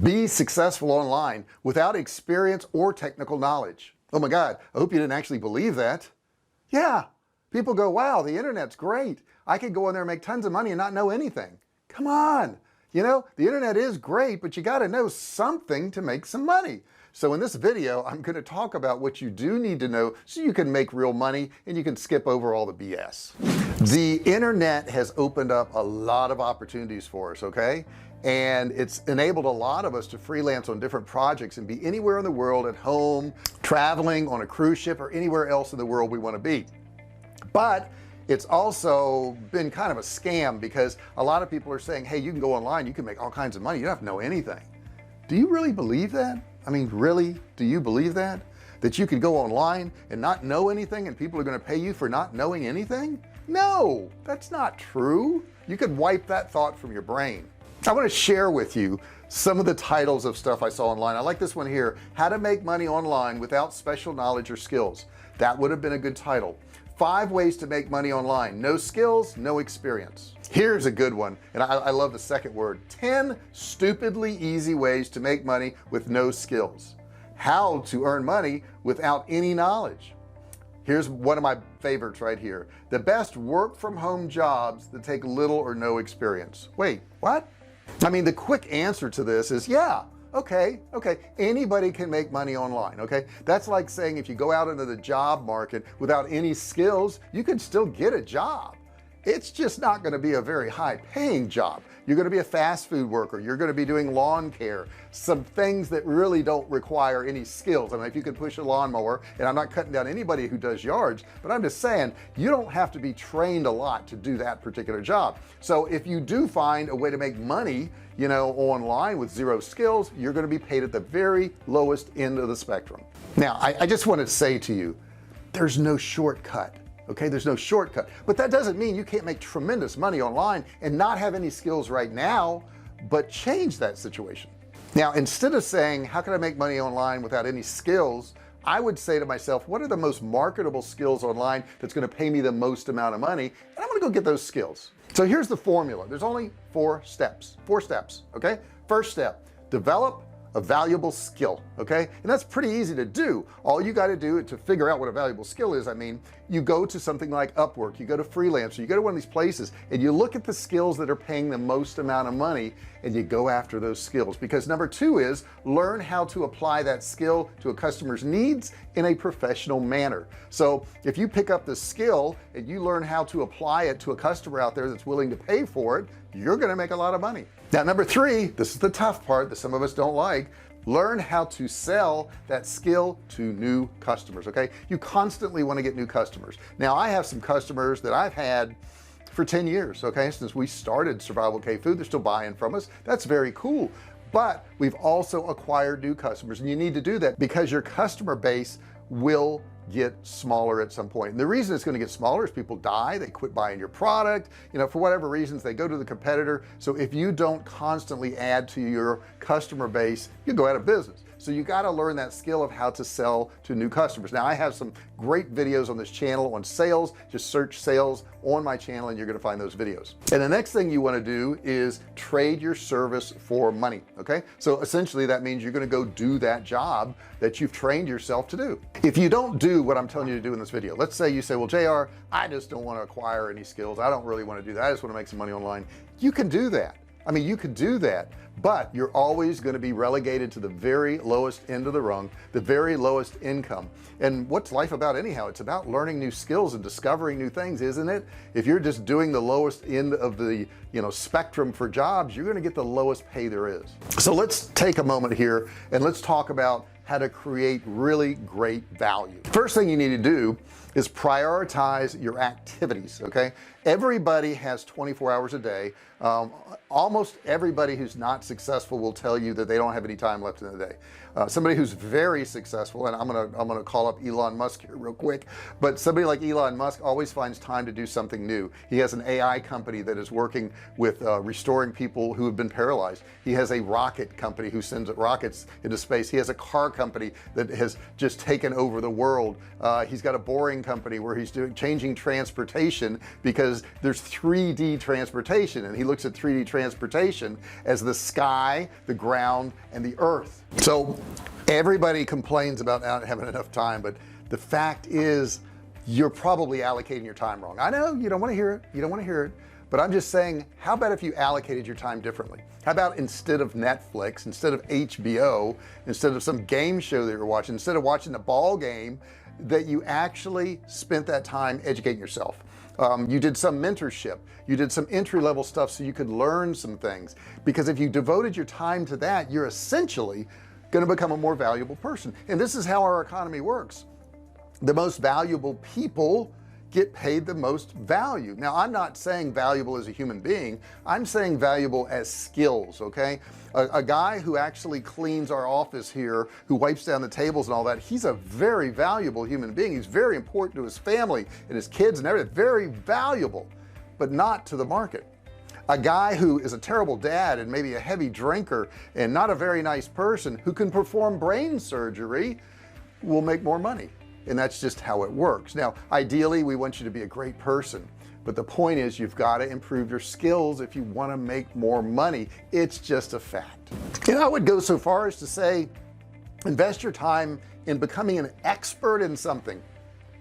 Be successful online without experience or technical knowledge. Oh my God, I hope you didn't actually believe that. Yeah, people go, wow, the internet's great, I could go in there and make tons of money and not know anything. Come on, you know, the internet is great, but you got to know something to make some money. So in this video I'm going to talk about what you do need to know so you can make real money and you can skip over all the BS. The internet has opened up a lot of opportunities for us, okay, and it's enabled a lot of us to freelance on different projects and be anywhere in the world, at home, traveling, on a cruise ship, or anywhere else in the world we want to be. But it's also been kind of a scam because a lot of people are saying, hey, you can go online, you can make all kinds of money, you don't have to know anything. Do you really believe that? I mean, really, do you believe that you can go online and not know anything and people are going to pay you for not knowing anything? No, that's not true. You could wipe that thought from your brain. I want to share with you some of the titles of stuff I saw online. I like this one here, how to make money online without special knowledge or skills. That would have been a good title. 5 ways to make money online, no skills, no experience. Here's a good one, and I love the second word, 10 stupidly easy ways to make money with no skills. How to earn money without any knowledge. Here's one of my favorites right here, the best work from home jobs that take little or no experience. Wait, what? I mean, the quick answer to this is yeah, okay, anybody can make money online. Okay, that's like saying if you go out into the job market without any skills, you can still get a job. It's just not going to be a very high paying job. You're going to be a fast food worker, you're going to be doing lawn care, some things that really don't require any skills. I mean, if you could push a lawnmower, and I'm not cutting down anybody who does yards, but I'm just saying you don't have to be trained a lot to do that particular job. So if you do find a way to make money, you know, online with 0 skills, you're going to be paid at the very lowest end of the spectrum. Now I just want to say to you, there's no shortcut. Okay, there's no shortcut, but that doesn't mean you can't make tremendous money online and not have any skills right now, but change that situation. Now, instead of saying how can I make money online without any skills, I would say to myself, what are the most marketable skills online that's going to pay me the most amount of money, and I'm going to go get those skills. So here's the formula. There's only 4 steps. Okay, first step, develop a valuable skill. Okay, and that's pretty easy to do. All you got to do to figure out what a valuable skill is, I mean, you go to something like Upwork, you go to Freelancer, you go to one of these places and you look at the skills that are paying the most amount of money and you go after those skills, because number 2 is learn how to apply that skill to a customer's needs in a professional manner. So if you pick up the skill and you learn how to apply it to a customer out there that's willing to pay for it, you're going to make a lot of money. Now number 3, this is the tough part that some of us don't like, learn how to sell that skill to new customers. Okay, you constantly want to get new customers. Now I have some customers that I've had for 10 years, okay, since we started Survival Cave Food. They're still buying from us. That's very cool, but we've also acquired new customers, and you need to do that because your customer base will get smaller at some point. And the reason it's going to get smaller is people die, they quit buying your product, you know, for whatever reasons, they go to the competitor. So if you don't constantly add to your customer base, you go out of business. So you got to learn that skill of how to sell to new customers. Now I have some great videos on this channel on sales. Just search sales on my channel and you're going to find those videos. And the next thing you want to do is trade your service for money. Okay, so essentially that means you're going to go do that job that you've trained yourself to do. If you don't do what I'm telling you to do in this video, let's say you say, well, JR, I just don't want to acquire any skills, I don't really want to do that, I just want to make some money online. You can do that. I mean, you could do that, but you're always going to be relegated to the very lowest end of the rung, the very lowest income. And what's life about anyhow? It's about learning new skills and discovering new things, isn't it? If you're just doing the lowest end of the, you know, spectrum for jobs, you're going to get the lowest pay there is. So let's take a moment here and let's talk about how to create really great value. First thing you need to do is prioritize your activities. Okay, everybody has 24 hours a day. Almost everybody who's not successful will tell you that they don't have any time left in the day. Somebody who's very successful, and I'm gonna call up Elon Musk here real quick, but somebody like Elon Musk always finds time to do something new. He has an AI company that is working with restoring people who have been paralyzed. He has a rocket company who sends rockets into space. He has a car company that has just taken over the world. He's got a boring company where he's changing transportation because because there's 3D transportation, and he looks at 3D transportation as the sky, the ground, and the earth. So everybody complains about not having enough time, but the fact is you're probably allocating your time wrong. I know you don't want to hear it, but I'm just saying, how about if you allocated your time differently? How about instead of Netflix, instead of HBO, instead of some game show that you're watching, instead of watching the ball game, that you actually spent that time educating yourself? You did some mentorship, you did some entry-level stuff so you could learn some things, because if you devoted your time to that, you're essentially going to become a more valuable person. And this is how our economy works. The most valuable people get paid the most value. Now, I'm not saying valuable as a human being, I'm saying valuable as skills. Okay, a guy who actually cleans our office here, who wipes down the tables and all that, he's a very valuable human being. He's very important to his family and his kids and everything. Very valuable, but not to the market. A guy who is a terrible dad and maybe a heavy drinker and not a very nice person, who can perform brain surgery, will make more money. And that's just how it works. Now, ideally, we want you to be a great person, but the point is, you've got to improve your skills if you want to make more money. It's just a fact. And I would go so far as to say, invest your time in becoming an expert in something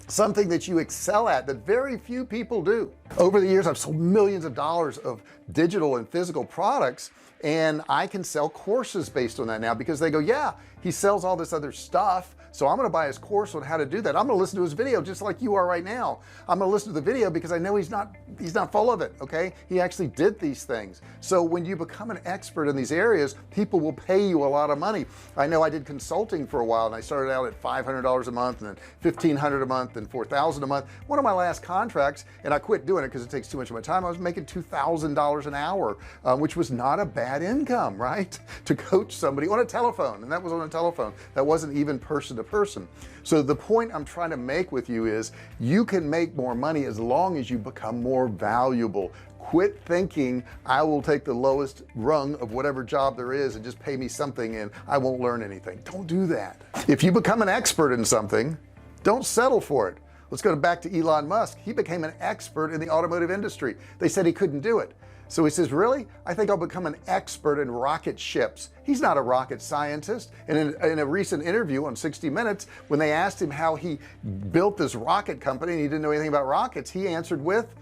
that you excel at, that very few people do. Over the years, I've sold millions of dollars of digital and physical products, and I can sell courses based on that now, because they go, yeah, he sells all this other stuff, so I'm going to buy his course on how to do that. I'm going to listen to his video just like you are right now. I'm going to listen to the video because I know he's not full of it. Okay, he actually did these things. So when you become an expert in these areas, people will pay you a lot of money. I know I did consulting for a while, and I started out at $500 a month, and then $1,500 a month, and $4,000 a month. One of my last contracts, and I quit doing it because it takes too much of my time, I was making $2,000 an hour, which was not a bad income, right? To coach somebody on a telephone, and that was on a telephone. That wasn't even person to person. So the point I'm trying to make with you is, you can make more money as long as you become more valuable. Quit thinking I will take the lowest rung of whatever job there is and just pay me something and I won't learn anything. Don't do that. If you become an expert in something, don't settle for it. Let's go back to Elon Musk. He became an expert in the automotive industry. They said he couldn't do it, so he says, really, I think I'll become an expert in rocket ships. He's not a rocket scientist. And in a recent interview on 60 Minutes, when they asked him how he built this rocket company and he didn't know anything about rockets, he answered with,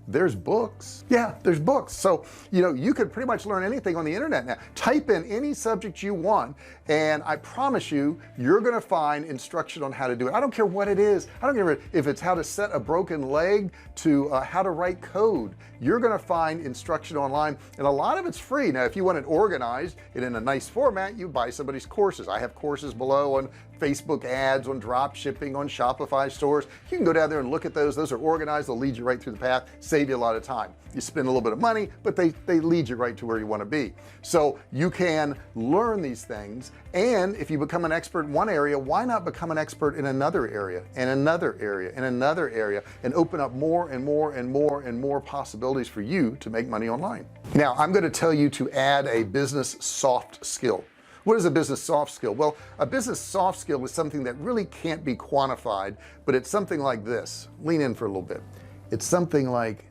there's books. Yeah, there's books. So you could pretty much learn anything on the internet now. Type in any subject you want, and I promise you, you're gonna find instruction on how to do it. I don't care what it is. I don't care if it's how to set a broken leg to how to write code. You're gonna find instruction online, and a lot of it's free. Now, if you want it organized and in a nice format, you buy somebody's courses. I have courses below on Facebook ads, on drop shipping, on Shopify stores. You can go down there and look at those. Those are organized. They'll lead you right through the path, save you a lot of time. You spend a little bit of money, but they lead you right to where you want to be. So you can learn these things, and if you become an expert in one area, why not become an expert in another area, and another area, and another area, and open up more and more and more and more possibilities for you to make money online. Now, I'm going to tell you to add a business soft skill. What is a business soft skill? Well, a business soft skill is something that really can't be quantified, but it's something like this. Lean in for a little bit. It's something like,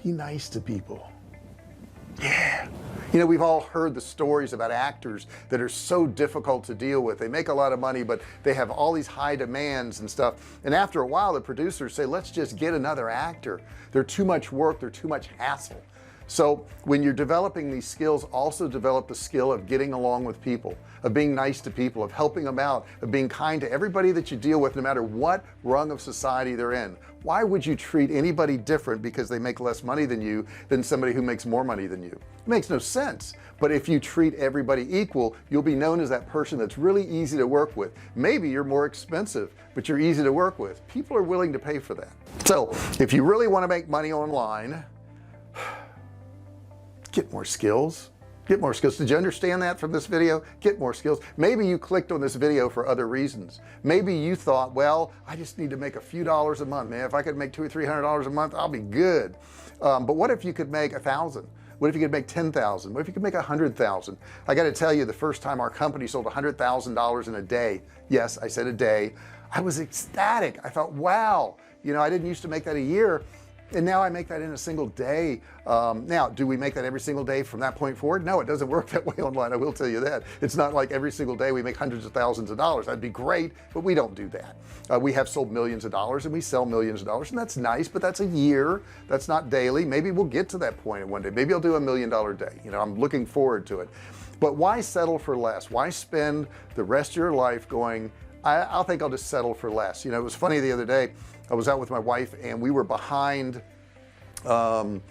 be nice to people. Yeah. We've all heard the stories about actors that are so difficult to deal with. They make a lot of money, but they have all these high demands and stuff. And after a while, the producers say, let's just get another actor. They're too much work. They're too much hassle. So when you're developing these skills, also develop the skill of getting along with people, of being nice to people, of helping them out, of being kind to everybody that you deal with, no matter what rung of society they're in. Why would you treat anybody different because they make less money than you than somebody who makes more money than you? It makes no sense. But if you treat everybody equal, you'll be known as that person that's really easy to work with. Maybe you're more expensive, but you're easy to work with. People are willing to pay for that. So if you really want to make money online, get more skills. Get more skills. Did you understand that from this video? Get more skills. Maybe you clicked on this video for other reasons. Maybe you thought, well, I just need to make a few dollars a month, man. If I could make $200 or $300 a month, I'll be good. But what if you could make 1,000? What if you could make 10,000? What if you could make 100,000? I got to tell you, the first time our company sold $100,000 in a day, yes, I said a day, I was ecstatic. I thought, wow, I didn't used to make that a year. and now I make that in a single day. Now do we make that every single day from that point forward? No, it doesn't work that way online. I will tell you that. It's not like every single day we make hundreds of thousands of dollars. That'd be great, but we don't do that. We have sold millions of dollars, and we sell millions of dollars, and that's nice, but that's a year. That's not daily. Maybe we'll get to that point one day. Maybe I'll do $1 million day. You know, I'm looking forward to it. But why settle for less? Why spend the rest of your life going, I'll think I'll just settle for less? You know, it was funny the other day. I was out with my wife, and we were behind a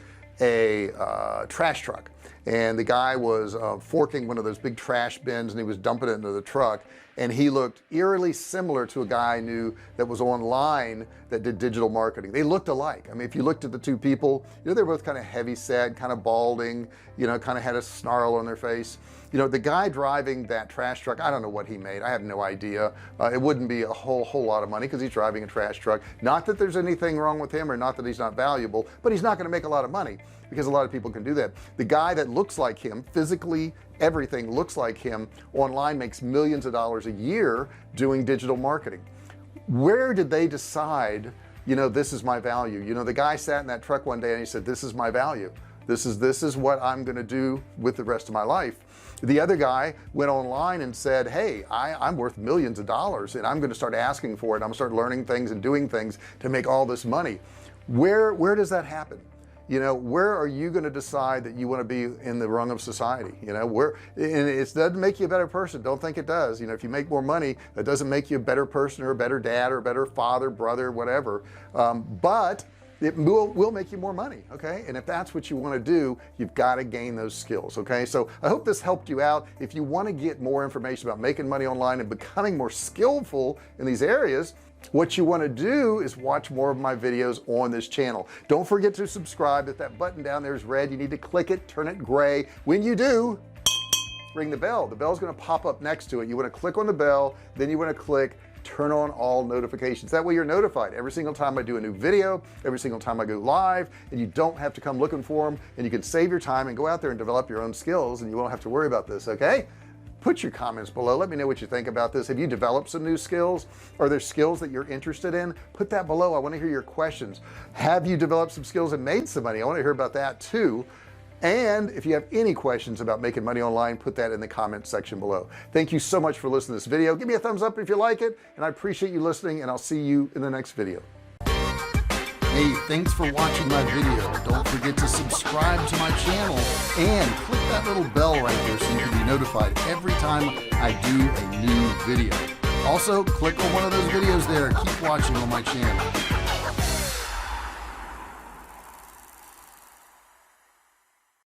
trash truck, and the guy was forking one of those big trash bins, and he was dumping it into the truck, and he looked eerily similar to a guy I knew that was online that did digital marketing. They looked alike. I mean, if you looked at the two people, you know, they're both kind of heavy set, kind of balding, you know, kind of had a snarl on their face. You know, the guy driving that trash truck, I don't know what he made. I have no idea. It wouldn't be a whole lot of money because he's driving a trash truck. Not that there's anything wrong with him, or not that he's not valuable, but he's not going to make a lot of money, because a lot of people can do that. The guy that looks like him, physically everything looks like him, online makes millions of dollars a year doing digital marketing. Where did they decide, you know, this is my value? You know, the guy sat in that truck one day and he said, this is my value. This is what I'm going to do with the rest of my life. The other guy went online and said, hey, I'm worth millions of dollars, and I'm going to start asking for it. I'm going to start learning things and doing things to make all this money. Where does that happen? You know, where are you going to decide that you want to be in the rung of society? You know, and it doesn't make you a better person. Don't think it does. You know, if you make more money, that doesn't make you a better person, or a better dad, or a better father, brother, whatever. But it will make you more money. Okay, and if that's what you want to do, you've got to gain those skills. Okay, so I hope this helped you out. If you want to get more information about making money online and becoming more skillful in these areas, what you want to do is watch more of my videos on this channel. Don't forget to subscribe. If that button down there is red, you need to click it, turn it gray. When you do, ring the bell. The bell's going to pop up next to it. You want to click on the bell, then you want to click turn on all notifications. That way you're notified every single time I do a new video, every single time I go live, and you don't have to come looking for them, and you can save your time and go out there and develop your own skills, and you won't have to worry about this. Okay, put your comments below. Let me know what you think about this. Have you developed some new skills? Are there skills that you're interested in? Put that below. I want to hear your questions. Have you developed some skills and made some money? I want to hear about that too. And if you have any questions about making money online, put that in the comment section below. Thank you so much for listening to this video. Give me a thumbs up if you like it, and I appreciate you listening, and I'll see you in the next video. Hey, thanks for watching my video. Don't forget to subscribe to my channel and click that little bell right there so you can be notified every time I do a new video. Also, click on one of those videos there. Keep watching on my channel.